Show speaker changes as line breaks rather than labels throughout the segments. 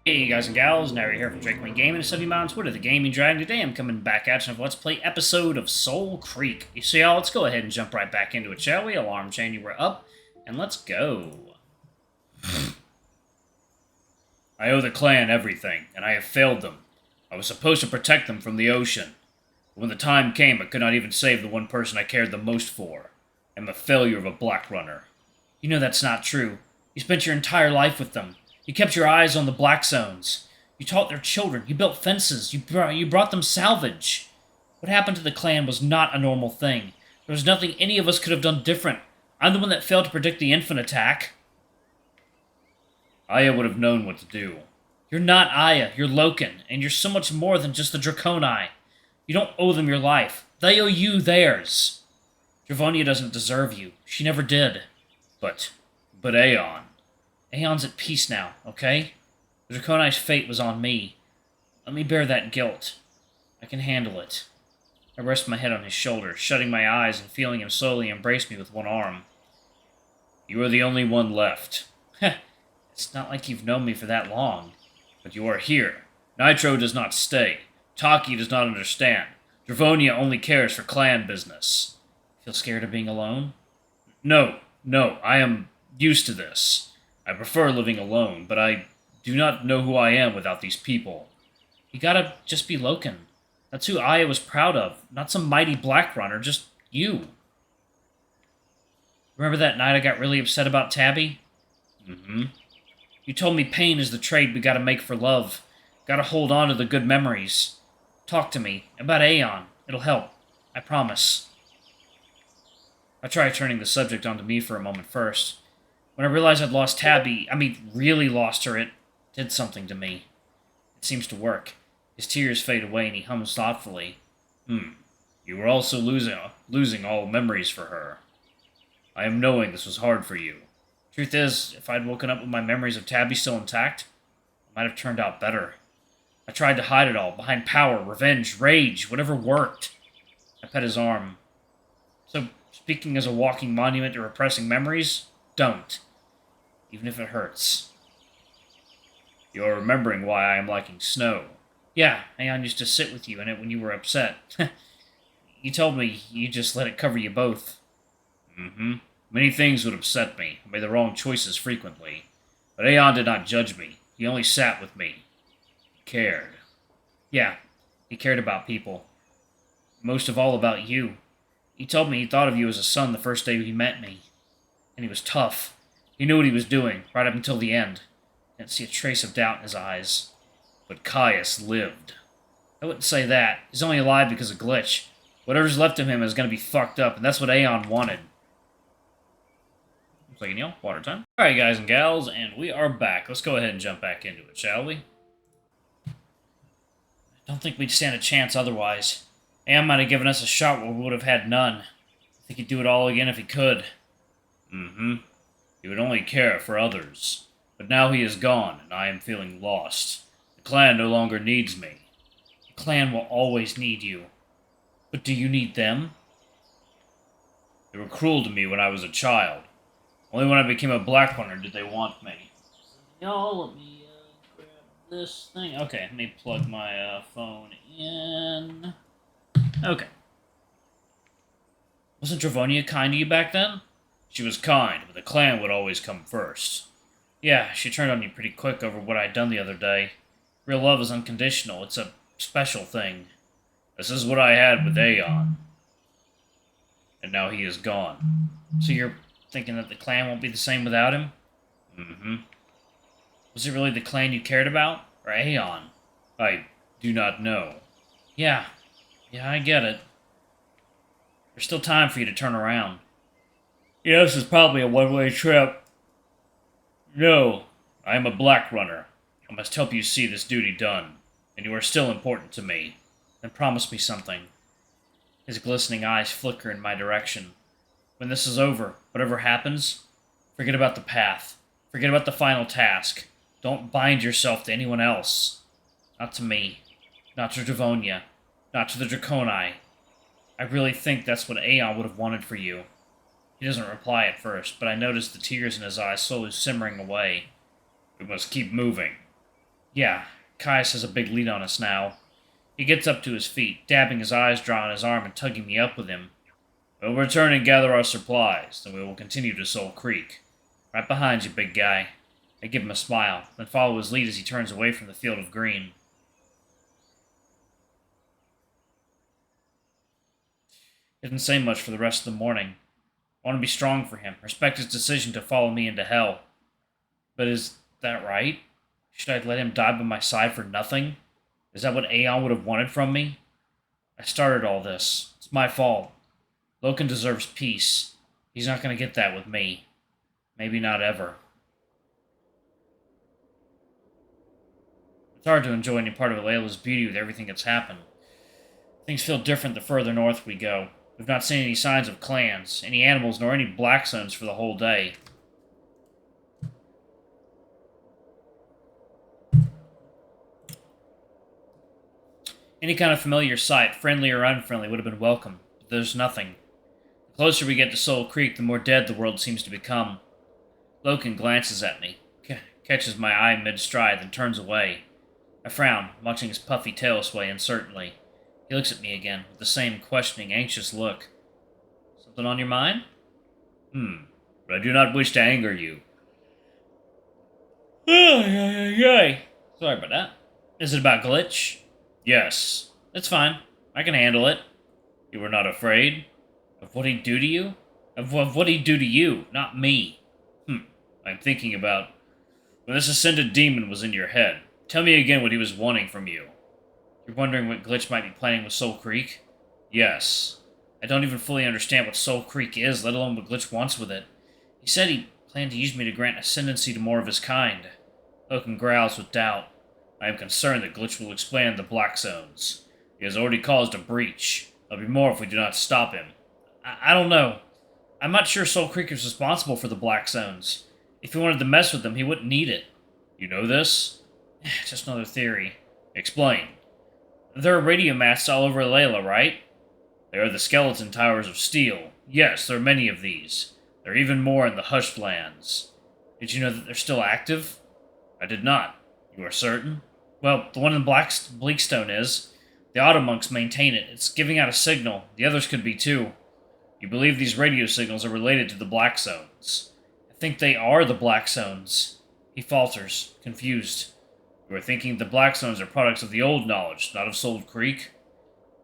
Hey guys and gals, now we're here from Drake Gaming and Study Mountain Twitter, the Gaming Dragon. Today I'm coming back at you with Let's Play episode of Soulcreek. So y'all, let's go ahead and jump right back into it, shall we? Alarm chain, you were up, and let's go. I owe the clan everything, and I have failed them. I was supposed to protect them from the ocean. But when the time came, I could not even save the one person I cared the most for. I am a failure of a Black Runner. You know that's not true. You spent your entire life with them. You kept your eyes on the Black Zones. You taught their children. You built fences. You brought them salvage. What happened to the clan was not a normal thing. There was nothing any of us could have done different. I'm the one that failed to predict the infant attack. Aya would have known what to do. You're not Aya. You're Loken, and you're so much more than just the Draconi. You don't owe them your life. They owe you theirs. Dravonia doesn't deserve you. She never did. But Aeyon. Aeon's at peace now, okay? The Draconi's fate was on me. Let me bear that guilt. I can handle it. I rest my head on his shoulder, shutting my eyes and feeling him slowly embrace me with one arm. You are the only one left. Heh, it's not like you've known me for that long. But you are here. Nitro does not stay. Taki does not understand. Dravonia only cares for clan business. Feel scared of being alone? No, I am used to this. I prefer living alone, but I do not know who I am without these people. You gotta just be Loken. That's who Aya was proud of, not some mighty Black Runner, just you. Remember that night I got really upset about Tabby? Mm-hmm. You told me pain is the trade we gotta make for love. Gotta hold on to the good memories. Talk to me about Aeyon. It'll help. I promise. I tried turning the subject onto me for a moment first. When I realized I'd lost Tabby, really lost her, it did something to me. It seems to work. His tears fade away and he hums thoughtfully. You were also losing all memories for her. I am knowing this was hard for you. Truth is, if I'd woken up with my memories of Tabby still intact, it might have turned out better. I tried to hide it all, behind power, revenge, rage, whatever worked. I pet his arm. So, speaking as a walking monument to repressing memories, don't. Even if it hurts. You're remembering why I am liking snow. Yeah, Aeyon used to sit with you in it when you were upset. You told me you just let it cover you both. Many things would upset me. I made the wrong choices frequently. But Aeyon did not judge me. He only sat with me. He cared. Yeah, he cared about people. Most of all about you. He told me he thought of you as a son the first day he met me. And he was tough. He knew what he was doing, right up until the end. I didn't see a trace of doubt in his eyes. But Caius lived. I wouldn't say that. He's only alive because of Glitch. Whatever's left of him is going to be fucked up, and that's what Aeyon wanted. Looks like Neil. Water time. Alright, guys and gals, and we are back. Let's go ahead and jump back into it, shall we? I don't think we'd stand a chance otherwise. Aeyon might have given us a shot where we would have had none. I think he'd do it all again if he could. He would only care for others. But now he is gone, and I am feeling lost. The clan no longer needs me. The clan will always need you. But do you need them? They were cruel to me when I was a child. Only when I became a Black Runner did they want me. Y'all, let me grab this thing. Okay, let me plug my phone in. Okay. Wasn't Dravonia kind to you back then? She was kind, but the clan would always come first. Yeah, she turned on you pretty quick over what I'd done the other day. Real love is unconditional. It's a special thing. This is what I had with Aeyon. And now he is gone. So you're thinking that the clan won't be the same without him? Was it really the clan you cared about? Or Aeyon? I do not know. Yeah, I get it. There's still time for you to turn around. Yeah, this is probably a one-way trip. No, I am a Black Runner. I must help you see this duty done, and you are still important to me. Then promise me something. His glistening eyes flicker in my direction. When this is over, whatever happens, forget about the path. Forget about the final task. Don't bind yourself to anyone else. Not to me. Not to Dravonia. Not to the Draconi. I really think that's what Aeyon would have wanted for you. He doesn't reply at first, but I notice the tears in his eyes slowly simmering away. We must keep moving. Yeah, Caius has a big lead on us now. He gets up to his feet, dabbing his eyes dry on his arm and tugging me up with him. We'll return and gather our supplies, then we will continue to Soulcreek. Right behind you, big guy. I give him a smile, then follow his lead as he turns away from the field of green. Didn't say much for the rest of the morning. I want to be strong for him, respect his decision to follow me into hell. But is that right? Should I let him die by my side for nothing? Is that what Aeyon would have wanted from me? I started all this. It's my fault. Loken deserves peace. He's not going to get that with me. Maybe not ever. It's hard to enjoy any part of Alayla's beauty with everything that's happened. Things feel different the further north we go. We've not seen any signs of clans, any animals, nor any black zones for the whole day. Any kind of familiar sight, friendly or unfriendly, would have been welcome, but there's nothing. The closer we get to Soulcreek, the more dead the world seems to become. Loken glances at me, catches my eye mid-stride, then turns away. I frown, watching his puffy tail sway uncertainly. He looks at me again, with the same questioning, anxious look. Something on your mind? But I do not wish to anger you. Sorry about that. Is it about Glitch? Yes. It's fine. I can handle it. You were not afraid? Of what he'd do to you? Of what he'd do to you, not me. I'm thinking about... When this ascended demon was in your head, tell me again what he was wanting from you. You're wondering what Glitch might be planning with Soulcreek? Yes. I don't even fully understand what Soulcreek is, let alone what Glitch wants with it. He said he planned to use me to grant ascendancy to more of his kind. Loken growls with doubt. I am concerned that Glitch will expand the Black Zones. He has already caused a breach. There'll be more if we do not stop him. I don't know. I'm not sure Soulcreek is responsible for the Black Zones. If he wanted to mess with them, he wouldn't need it. You know this? Just another theory. Explain. There are radio masts all over Layla, right? There are the skeleton towers of steel. Yes, there are many of these. There are even more in the Hushed Lands. Did you know that they're still active? I did not. You are certain? Well, the one in Bleakstone is. The Automonks maintain it. It's giving out a signal. The others could be too. You believe these radio signals are related to the Black Zones? I think they are the Black Zones. He falters, confused. You are thinking the Black Zones are products of the old knowledge, not of Soulcreek?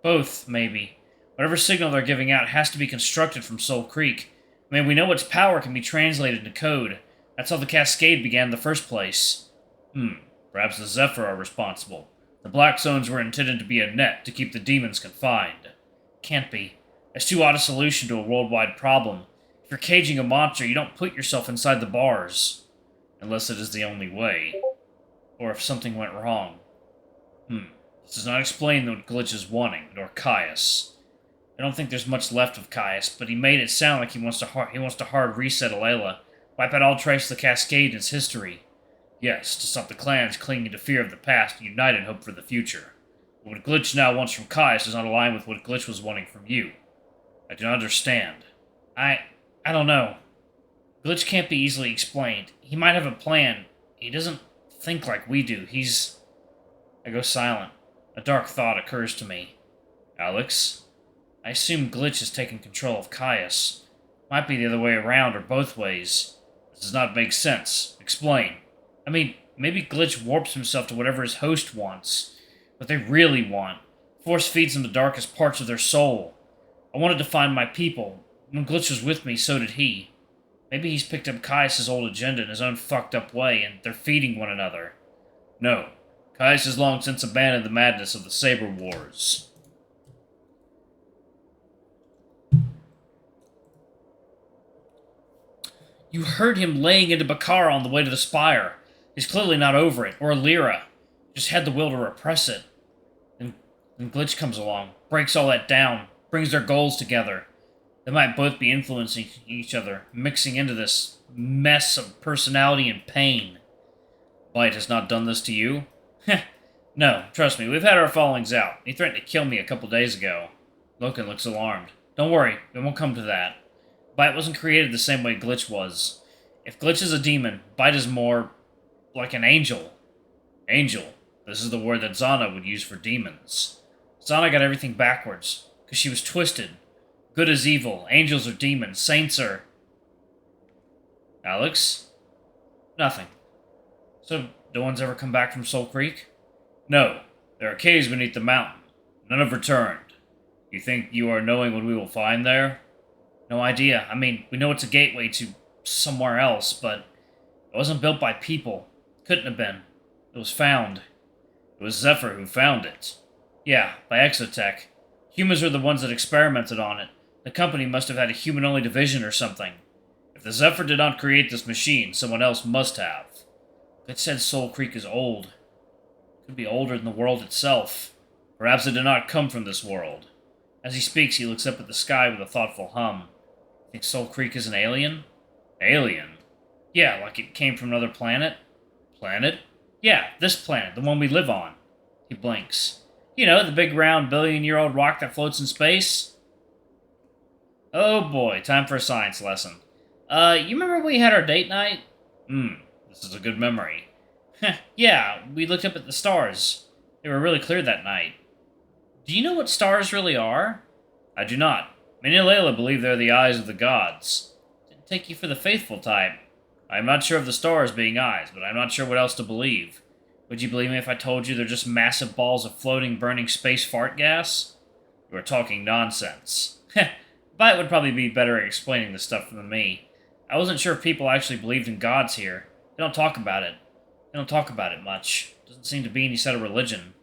Both, maybe. Whatever signal they're giving out has to be constructed from Soulcreek. I mean, we know its power can be translated into code. That's how the Cascade began in the first place. Perhaps the Zephyr are responsible. The Black Zones were intended to be a net to keep the demons confined. Can't be. That's too odd a solution to a worldwide problem. If you're caging a monster, you don't put yourself inside the bars. Unless it is the only way. Or if something went wrong. This does not explain what Glitch is wanting, nor Caius. I don't think there's much left of Caius, but he made it sound like he wants to hard reset Alayla, wipe out all trace of the Cascade in its history. Yes, to stop the clans clinging to fear of the past and unite in hope for the future. But what Glitch now wants from Caius does not align with what Glitch was wanting from you. I do not understand. I don't know. Glitch can't be easily explained. He might have a plan. He doesn't think like we do. I go silent. A dark thought occurs to me. Alex? I assume Glitch has taken control of Caius. Might be the other way around, or both ways. This does not make sense. Explain. I mean, maybe Glitch warps himself to whatever his host wants. What they really want. Force feeds them the darkest parts of their soul. I wanted to find my people. When Glitch was with me, so did he. Maybe he's picked up Caius' old agenda in his own fucked up way, and they're feeding one another. No. Caius has long since abandoned the madness of the Saber Wars. You heard him laying into Bakara on the way to the Spire. He's clearly not over it, or Lyra. Just had the will to repress it. Then Glitch comes along, breaks all that down, brings their goals together. They might both be influencing each other, mixing into this mess of personality and pain. Light has not done this to you? No, trust me, we've had our fallings out. He threatened to kill me a couple days ago. Loken looks alarmed. Don't worry, it won't come to that. Bite wasn't created the same way Glitch was. If Glitch is a demon, Bite is more like an angel. Angel. This is the word that Zana would use for demons. Zana got everything backwards, because she was twisted. Good is evil, angels are demons, saints are... Alex? Nothing. So, no one's ever come back from Soulcreek? No. There are caves beneath the mountain. None have returned. You think you are knowing what we will find there? No idea. I mean, we know it's a gateway to somewhere else, but it wasn't built by people. Couldn't have been. It was found. It was Zephyr who found it. Yeah, by Exotech. Humans were the ones that experimented on it. The company must have had a human-only division or something. If the Zephyr did not create this machine, someone else must have. It said Soulcreek is old. It could be older than the world itself. Perhaps it did not come from this world. As he speaks, he looks up at the sky with a thoughtful hum. Think Soulcreek is an alien? Alien? Yeah, like it came from another planet? Planet? Yeah, this planet, the one we live on. He blinks. You know, the big round billion-year-old rock that floats in space? Oh boy, time for a science lesson. You remember when we had our date night? This is a good memory. Yeah, we looked up at the stars. They were really clear that night. Do you know what stars really are? I do not. Many and Layla believe they're the eyes of the gods. Didn't take you for the faithful type. I am not sure of the stars being eyes, but I'm not sure what else to believe. Would you believe me if I told you they're just massive balls of floating, burning space fart gas? You are talking nonsense. Bite would probably be better at explaining this stuff than me. I wasn't sure if people actually believed in gods here. They don't talk about it. They don't talk about it much. Doesn't seem to be any set of religion.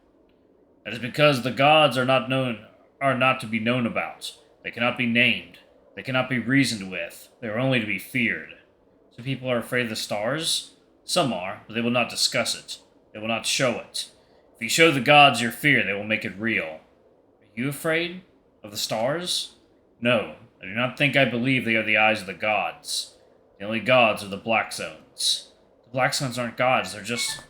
That is because the gods are not to be known about. They cannot be named. They cannot be reasoned with. They are only to be feared. So people are afraid of the stars? Some are, but they will not discuss it. They will not show it. If you show the gods your fear, they will make it real. Are you afraid of the stars? No, I do not think I believe they are the eyes of the gods. The only gods are the Black Zones. The Black Zones aren't gods, they're just...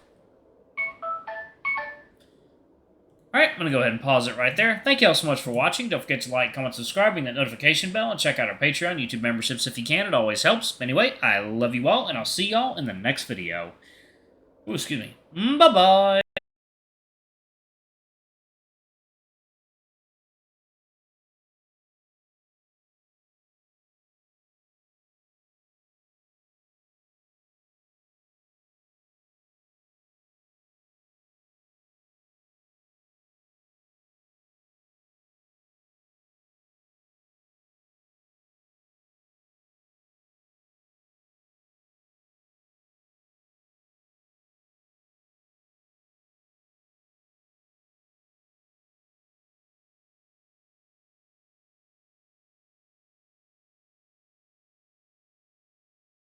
Alright, I'm going to go ahead and pause it right there. Thank you all so much for watching. Don't forget to like, comment, subscribe, ring that notification bell, and check out our Patreon, YouTube memberships if you can. It always helps. Anyway, I love you all, and I'll see y'all in the next video. Ooh, excuse me. Bye-bye.